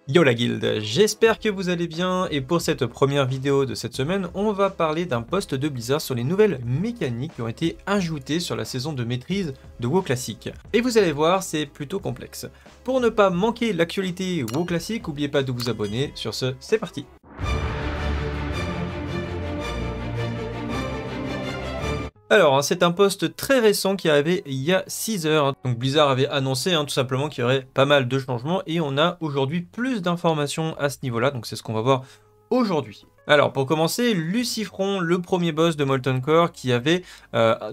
Yo la guilde, j'espère que vous allez bien et pour cette première vidéo de cette semaine, on va parler d'un post de Blizzard sur les nouvelles mécaniques qui ont été ajoutées sur la saison de maîtrise de WoW Classic. Et vous allez voir, c'est plutôt complexe. Pour ne pas manquer l'actualité WoW Classic, n'oubliez pas de vous abonner. Sur ce, c'est parti. Alors, c'est un post très récent qui est arrivé il y a 6 heures. Donc Blizzard avait annoncé tout simplement qu'il y aurait pas mal de changements et on a aujourd'hui plus d'informations à ce niveau-là. Donc c'est ce qu'on va voir aujourd'hui. Alors pour commencer, Lucifron, le premier boss de Molten Core qui avait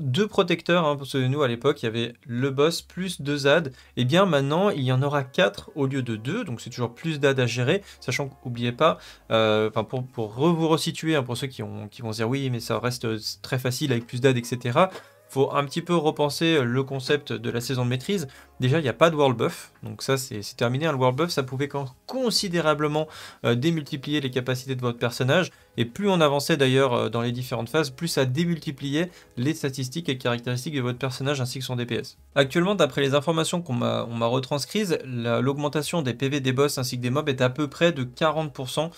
deux protecteurs, pour ceux de nous à l'époque, il y avait le boss plus 2 ZAD, et bien maintenant il y en aura 4 au lieu de 2, donc c'est toujours plus d'AD à gérer, sachant qu'oubliez pas, pour vous resituer, pour ceux qui vont se dire oui mais ça reste très facile avec plus d'AD, etc. Faut un petit peu repenser le concept de la saison de maîtrise. Déjà, il n'y a pas de world buff, donc ça c'est terminé. Le world buff, ça pouvait considérablement démultiplier les capacités de votre personnage, et plus on avançait d'ailleurs dans les différentes phases, plus ça démultipliait les statistiques et caractéristiques de votre personnage ainsi que son DPS. Actuellement, d'après les informations qu'on m'a retranscrites, l'augmentation des PV des boss ainsi que des mobs est à peu près de 40%.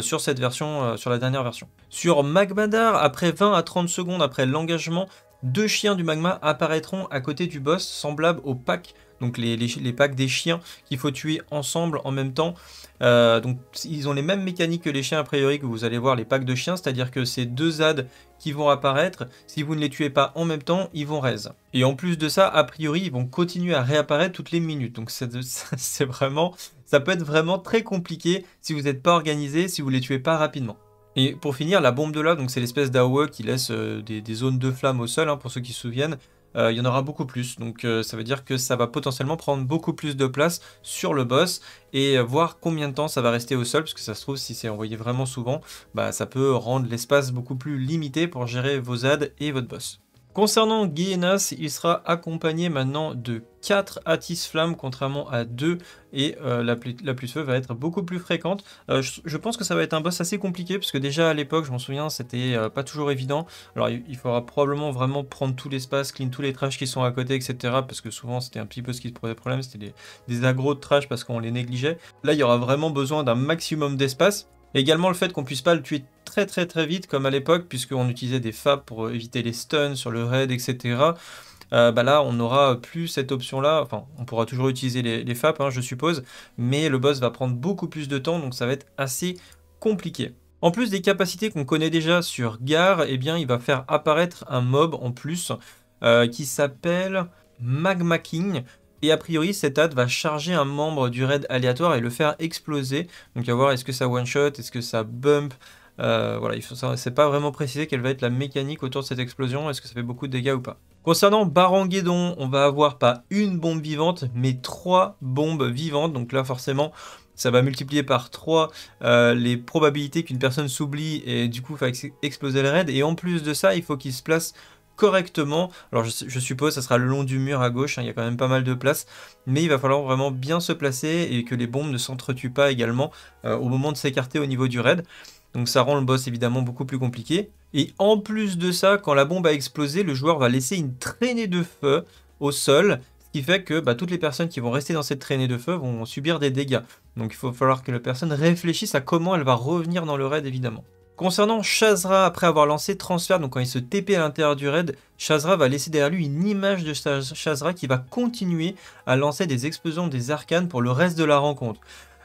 Sur cette version, sur la dernière version. Sur Magmadar, après 20 à 30 secondes après l'engagement, 2 chiens du magma apparaîtront à côté du boss, semblables aux packs, donc les packs des chiens qu'il faut tuer ensemble en même temps. Donc ils ont les mêmes mécaniques que les chiens a priori, que vous allez voir, les packs de chiens, c'est-à-dire que c'est 2 ZAD qui vont apparaître, si vous ne les tuez pas en même temps, ils vont raise. Et en plus de ça, a priori, ils vont continuer à réapparaître toutes les minutes, donc c'est vraiment, ça peut être vraiment très compliqué si vous n'êtes pas organisé, si vous les tuez pas rapidement. Et pour finir, la bombe de lave, donc c'est l'espèce d'AOE qui laisse des zones de flammes au sol, pour ceux qui se souviennent. Il y en aura beaucoup plus, donc ça veut dire que ça va potentiellement prendre beaucoup plus de place sur le boss et voir combien de temps ça va rester au sol, parce que ça se trouve, si c'est envoyé vraiment souvent, ça peut rendre l'espace beaucoup plus limité pour gérer vos ZAD et votre boss. Concernant Guillenas, il sera accompagné maintenant de 4 Atis Flammes contrairement à 2, et la plus feu va être beaucoup plus fréquente. Je pense que ça va être un boss assez compliqué parce que déjà à l'époque, je m'en souviens, c'était pas toujours évident. Alors il faudra probablement vraiment prendre tout l'espace, clean tous les trash qui sont à côté, etc. Parce que souvent c'était un petit peu ce qui posait problème, c'était des agros de trash parce qu'on les négligeait. Là il y aura vraiment besoin d'un maximum d'espace. Également le fait qu'on puisse pas le tuer très vite comme à l'époque, puisqu'on utilisait des FAB pour éviter les stuns sur le raid, etc. Là on n'aura plus cette option là, enfin on pourra toujours utiliser les FAB, je suppose, mais le boss va prendre beaucoup plus de temps, donc ça va être assez compliqué. En plus des capacités qu'on connaît déjà sur Gar, bien il va faire apparaître un mob en plus qui s'appelle Magma King. Et a priori, cet add va charger un membre du raid aléatoire et le faire exploser. Donc à voir, est-ce que ça one-shot, est-ce que ça bump, voilà, c'est pas vraiment précisé quelle va être la mécanique autour de cette explosion, est-ce que ça fait beaucoup de dégâts ou pas. Concernant Baranguédon, on va avoir pas une bombe vivante, mais 3 bombes vivantes. Donc là, forcément, ça va multiplier par 3 les probabilités qu'une personne s'oublie et du coup, va exploser le raid. Et en plus de ça, il faut qu'il se place correctement. Alors je suppose ça sera le long du mur à gauche, il y a quand même pas mal de place, mais il va falloir vraiment bien se placer et que les bombes ne s'entretuent pas également au moment de s'écarter au niveau du raid. Donc ça rend le boss évidemment beaucoup plus compliqué. Et en plus de ça, quand la bombe a explosé, le joueur va laisser une traînée de feu au sol, ce qui fait que toutes les personnes qui vont rester dans cette traînée de feu vont subir des dégâts. Donc il faut falloir que la personne réfléchisse à comment elle va revenir dans le raid évidemment. Concernant Shazra, après avoir lancé transfert, donc quand il se TP à l'intérieur du raid, Shazra va laisser derrière lui une image de Shazra qui va continuer à lancer des explosions des arcanes pour le reste de la rencontre.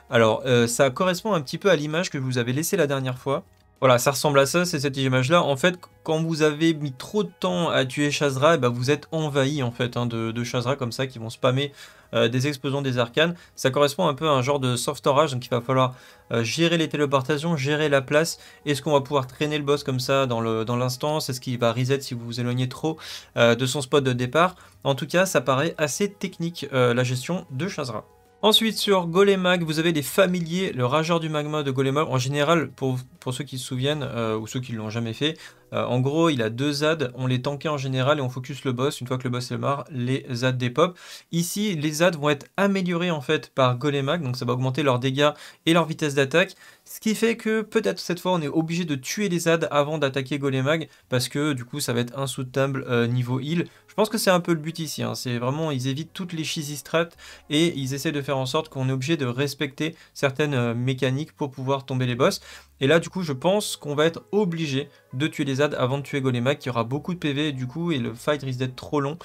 Alors ça correspond un petit peu à l'image que je vous avais laissée la dernière fois. Voilà, ça ressemble à ça, c'est cette image-là. En fait, quand vous avez mis trop de temps à tuer Shazra, vous êtes envahi en fait de Shazra comme ça qui vont spammer des explosions des arcanes. Ça correspond un peu à un genre de soft orage, donc il va falloir gérer les téléportations, gérer la place. Est-ce qu'on va pouvoir traîner le boss comme ça dans l'instance? Est-ce qu'il va reset si vous vous éloignez trop de son spot de départ? En tout cas, ça paraît assez technique la gestion de Shazra. Ensuite sur Golemag, vous avez des familiers, le rageur du magma de Golemag. En général, pour pour ceux qui se souviennent, ou ceux qui ne l'ont jamais fait. En gros, il a 2 ZAD, on les tankait en général et on focus le boss. Une fois que le boss est mort, les ZAD dépop. Ici, les ZAD vont être améliorés en fait par Golemag, donc ça va augmenter leurs dégâts et leur vitesse d'attaque. Ce qui fait que peut-être cette fois on est obligé de tuer les ZAD avant d'attaquer Golemag, parce que du coup ça va être insoutenable niveau heal. Je pense que c'est un peu le but ici, hein. C'est vraiment, ils évitent toutes les cheesy strats et ils essaient de faire en sorte qu'on est obligé de respecter certaines mécaniques pour pouvoir tomber les boss. Et là du coup je pense qu'on va être obligé de tuer les ZAD avant de tuer Golemag, qui aura beaucoup de PV du coup, et le fight risque d'être trop long.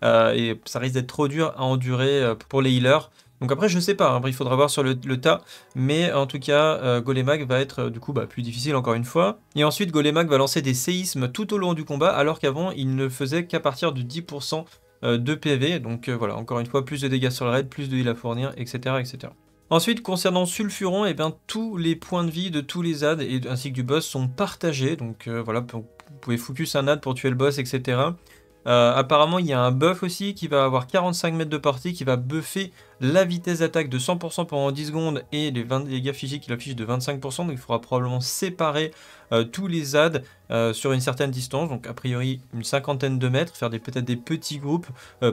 Et ça risque d'être trop dur à endurer pour les healers. Donc après je sais pas, hein, il faudra voir sur le tas, mais en tout cas Golemag va être du coup plus difficile encore une fois. Et ensuite Golemag va lancer des séismes tout au long du combat, alors qu'avant il ne faisait qu'à partir de 10% de PV, donc voilà, encore une fois plus de dégâts sur le raid, plus de heal à fournir, etc. etc. Ensuite, concernant Sulfuron, eh bien, tous les points de vie de tous les ZAD ainsi que du boss sont partagés, donc voilà, vous pouvez focus un AD pour tuer le boss, etc. Apparemment, il y a un buff aussi qui va avoir 45 mètres de portée, qui va buffer la vitesse d'attaque de 100% pendant 10 secondes et les dégâts physiques qu'il affiche de 25%. Donc il faudra probablement séparer tous les ZAD sur une certaine distance, donc a priori une cinquantaine de mètres, faire peut-être des petits groupes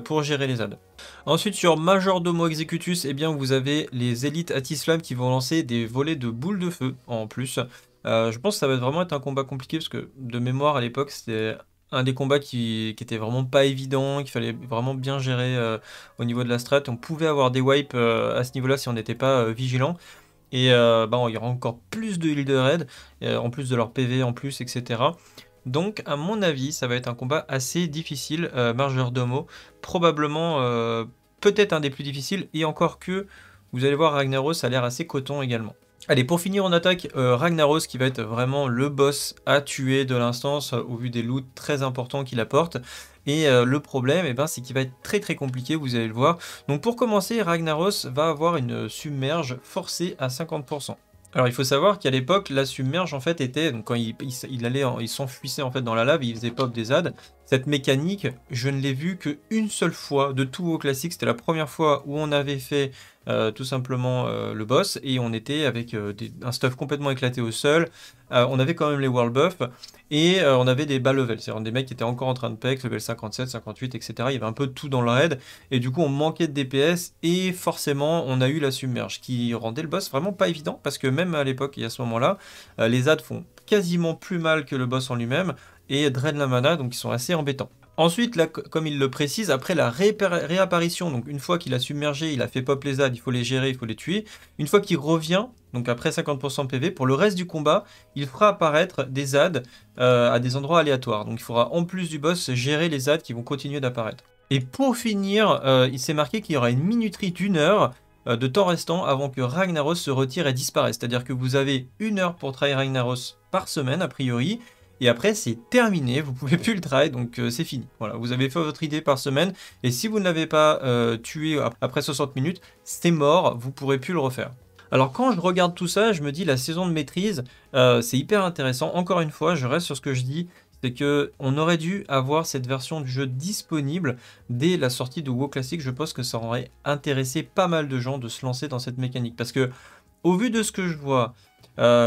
pour gérer les ZAD. Ensuite, sur Majordomo Executus, eh bien, vous avez les élites Atisflamme qui vont lancer des volets de boules de feu en plus. Je pense que ça va vraiment être un combat compliqué, parce que de mémoire à l'époque c'était un des combats qui était vraiment pas évident, qu'il fallait vraiment bien gérer au niveau de la strat. On pouvait avoir des wipes à ce niveau-là si on n'était pas vigilant. Et il y aura encore plus de heal de raid, en plus de leur PV en plus, etc. Donc à mon avis, ça va être un combat assez difficile, Majordomo. Probablement, peut-être un des plus difficiles, et encore que, vous allez voir, Ragnaros a l'air assez coton également. Allez, pour finir, on attaque Ragnaros, qui va être vraiment le boss à tuer de l'instance, au vu des loots très importants qu'il apporte. Et le problème, c'est qu'il va être très très compliqué, vous allez le voir. Donc pour commencer, Ragnaros va avoir une submerge forcée à 50%. Alors il faut savoir qu'à l'époque, la submerge en fait était, donc quand il s'enfuissait en fait dans la lave, il faisait pop des ZAD. Cette mécanique, je ne l'ai vue qu'une seule fois de tout au classique. C'était la première fois où on avait fait tout simplement le boss, et on était avec un stuff complètement éclaté au sol. On avait quand même les world buffs, et on avait des bas levels, c'est-à-dire des mecs qui étaient encore en train de peck, level 57, 58, etc. Il y avait un peu de tout dans le raid, et du coup on manquait de DPS, et forcément on a eu la submerge, qui rendait le boss vraiment pas évident, parce que même à l'époque et à ce moment-là, les ZAD font quasiment plus mal que le boss en lui-même, et drainent la mana, donc ils sont assez embêtants. Ensuite, là, comme il le précise, après la réapparition, donc une fois qu'il a submergé, il a fait pop les ZAD, il faut les gérer, il faut les tuer. Une fois qu'il revient, donc après 50% PV, pour le reste du combat, il fera apparaître des ZAD à des endroits aléatoires. Donc il faudra en plus du boss gérer les ZAD qui vont continuer d'apparaître. Et pour finir, il s'est marqué qu'il y aura une minuterie d'1 heure de temps restant avant que Ragnaros se retire et disparaisse. C'est-à-dire que vous avez 1 heure pour try Ragnaros par semaine, a priori. Et après, c'est terminé, vous pouvez plus le try, donc c'est fini. Voilà, vous avez fait votre idée par semaine, et si vous ne l'avez pas tué après 60 minutes, c'est mort, vous pourrez plus le refaire. Alors quand je regarde tout ça, je me dis la saison de maîtrise, c'est hyper intéressant. Encore une fois, je reste sur ce que je dis, c'est qu'on aurait dû avoir cette version du jeu disponible dès la sortie de WoW Classic. Je pense que ça aurait intéressé pas mal de gens de se lancer dans cette mécanique, parce que au vu de ce que je vois,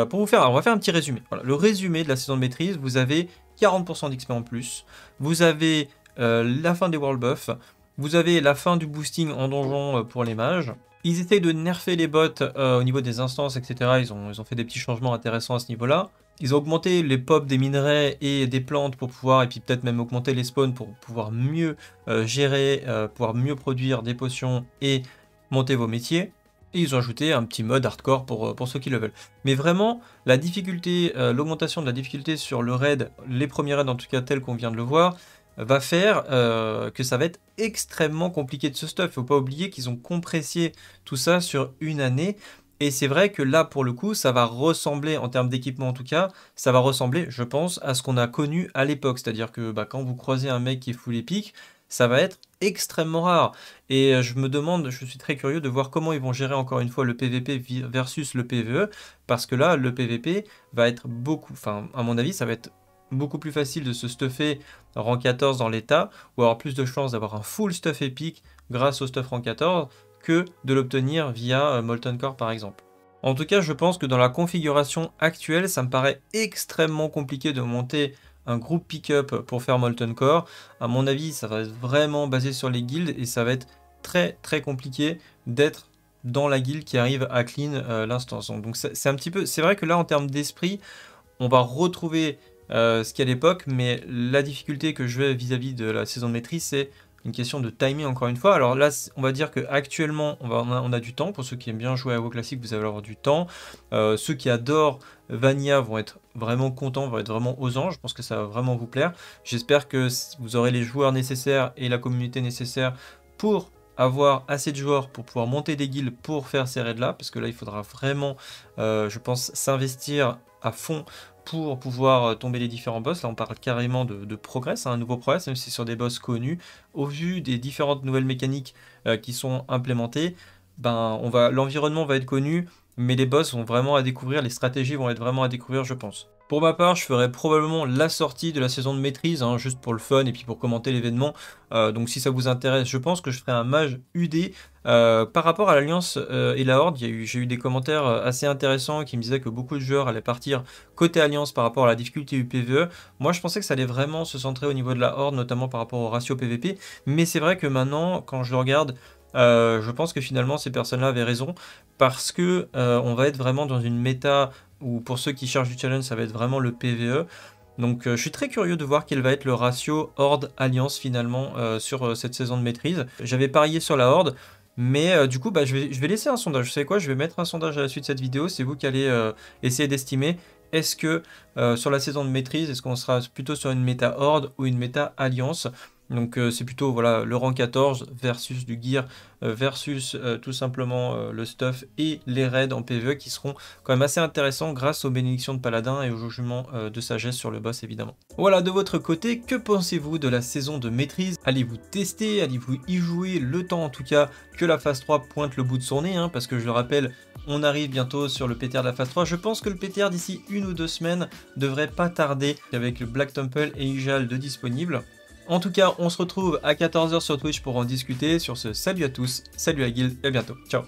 pour vous faire, on va faire un petit résumé. Voilà, le résumé de la saison de maîtrise, vous avez 40% d'XP en plus, vous avez la fin des world buffs, vous avez la fin du boosting en donjon pour les mages. Ils essayent de nerfer les bots au niveau des instances, etc. Ils ont fait des petits changements intéressants à ce niveau-là. Ils ont augmenté les pops des minerais et des plantes pour pouvoir, et puis peut-être même augmenter les spawns pour pouvoir mieux gérer, pouvoir mieux produire des potions et monter vos métiers. Et ils ont ajouté un petit mode hardcore pour ceux qui le veulent. Mais vraiment, la difficulté, l'augmentation de la difficulté sur le raid, les premiers raids en tout cas tels qu'on vient de le voir, va faire que ça va être extrêmement compliqué de ce stuff. Il ne faut pas oublier qu'ils ont compressé tout ça sur une année. Et c'est vrai que là, pour le coup, ça va ressembler, en termes d'équipement en tout cas, ça va ressembler, je pense, à ce qu'on a connu à l'époque. C'est-à-dire que quand vous croisez un mec qui est full épique, ça va être extrêmement rare. Et je me demande, je suis très curieux de voir comment ils vont gérer encore une fois le PVP versus le PVE, parce que là, le PVP va être beaucoup, enfin, à mon avis, ça va être beaucoup plus facile de se stuffer rang 14 dans l'état, ou avoir plus de chances d'avoir un full stuff épique grâce au stuff rang 14, que de l'obtenir via Molten Core par exemple. En tout cas, je pense que dans la configuration actuelle, ça me paraît extrêmement compliqué de monter un groupe pick-up pour faire Molten Core. À mon avis, ça va être vraiment basé sur les guildes et ça va être très très compliqué d'être dans la guilde qui arrive à clean l'instance. Donc c'est un petit peu, c'est vrai que là en termes d'esprit, on va retrouver ce qu'il y a à l'époque, mais la difficulté que je vais vis-à-vis de la saison de maîtrise, c'est une question de timing encore une fois. Alors là, on va dire qu'actuellement, on a du temps. Pour ceux qui aiment bien jouer à WoW Classic, vous allez avoir du temps. Ceux qui adorent Vanilla vont être vraiment contents, vont être vraiment aux anges. Je pense que ça va vraiment vous plaire. J'espère que vous aurez les joueurs nécessaires et la communauté nécessaire pour avoir assez de joueurs pour pouvoir monter des guildes pour faire ces raids-là. Parce que là, il faudra vraiment, je pense, s'investir à fond pour pouvoir tomber les différents boss. Là, on parle carrément de progress, un nouveau progress, même si c'est sur des boss connus. Au vu des différentes nouvelles mécaniques qui sont implémentées, ben, l'environnement va être connu, mais les boss vont vraiment à découvrir, les stratégies vont être vraiment à découvrir, je pense. Pour ma part, je ferai probablement la sortie de la saison de maîtrise, hein, juste pour le fun et puis pour commenter l'événement. Donc si ça vous intéresse, je pense que je ferai un mage UD. Par rapport à l'Alliance et la Horde, j'ai eu des commentaires assez intéressants qui me disaient que beaucoup de joueurs allaient partir côté Alliance par rapport à la difficulté du PvE. Moi, je pensais que ça allait vraiment se centrer au niveau de la Horde, notamment par rapport au ratio PvP. Mais c'est vrai que maintenant, quand je le regarde, je pense que finalement ces personnes-là avaient raison parce que on va être vraiment dans une méta où pour ceux qui cherchent du challenge, ça va être vraiment le PvE. Donc je suis très curieux de voir quel va être le ratio Horde-Alliance finalement sur cette saison de maîtrise. J'avais parié sur la Horde, mais du coup je vais laisser un sondage. Vous savez quoi? Je vais mettre un sondage à la suite de cette vidéo. C'est vous qui allez essayer d'estimer. Est-ce que sur la saison de maîtrise, est-ce qu'on sera plutôt sur une méta Horde ou une méta Alliance? Donc c'est plutôt voilà, le rang 14 versus du gear versus tout simplement le stuff et les raids en PvE qui seront quand même assez intéressants grâce aux bénédictions de Paladin et au jugement de sagesse sur le boss évidemment. Voilà, de votre côté, que pensez-vous de la saison de maîtrise? Allez-vous tester? Allez-vous y jouer? Le temps en tout cas que la phase 3 pointe le bout de son nez, hein, parce que je le rappelle, on arrive bientôt sur le PTR de la phase 3. Je pense que le PTR d'ici 1 ou 2 semaines devrait pas tarder avec le Black Temple et Ijal de disponible. En tout cas, on se retrouve à 14 h sur Twitch pour en discuter. Sur ce, salut à tous, salut à Guild et à bientôt. Ciao.